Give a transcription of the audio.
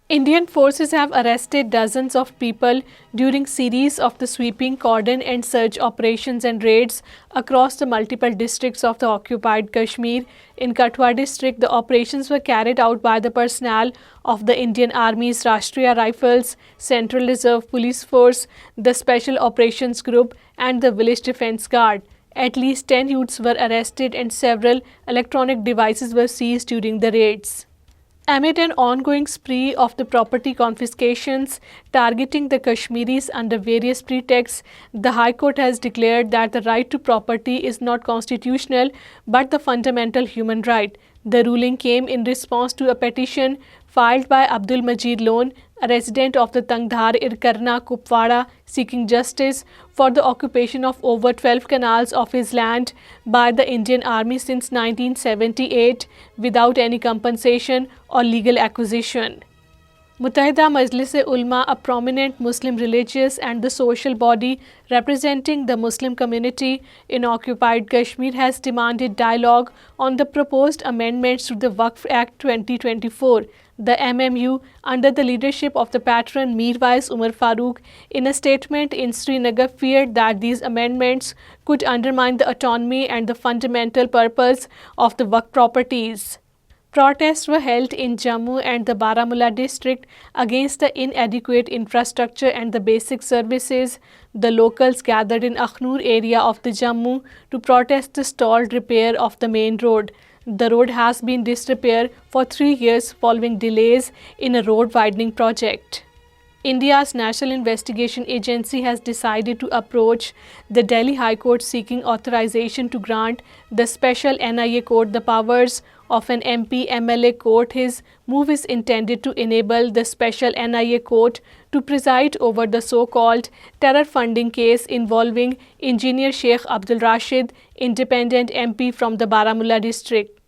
Indian forces have arrested dozens of people during series of the sweeping cordon and search operations and raids across the multiple districts of the occupied Kashmir. In Katwa district, the operations were carried out by the personnel of the Indian Army's Rashtriya Rifles, Central Reserve Police Force, the Special Operations Group, and the Village Defence Guard. At least 10 youths were arrested and several electronic devices were seized during the raids. Amid an ongoing spree of the property confiscations targeting the Kashmiris under various pretexts, the High Court has declared that the right to property is not constitutional but the fundamental human right. The ruling came in response to a petition filed by Abdul Majid Lone, a resident of the Tangdhar Irkarna Kupwara, seeking justice for the occupation of over 12 canals of his land by the Indian Army since 1978 without any compensation or legal acquisition. Muttahida Majlis-e-Ulama, a prominent Muslim religious and the social body representing the Muslim community in occupied Kashmir, has demanded dialogue on the proposed amendments to the Waqf Act 2024. The MMU, under the leadership of the patron Mirwais Umar Farooq, in a statement in Srinagar, feared that these amendments could undermine the autonomy and the fundamental purpose of the Waqf properties. Protests were held in Jammu and the Baramulla district against the inadequate infrastructure and the basic services. The locals gathered in Akhnur area of the Jammu to protest the stalled repair of the main road. The road has been in disrepair for 3 years following delays in a road widening project. India's National Investigation Agency has decided to approach the Delhi High Court seeking authorization to grant the special NIA court the powers of an MP MLA court. His move is intended to enable the special NIA court to preside over the so-called terror funding case involving engineer Sheikh Abdul Rashid, independent MP from the Baramulla district.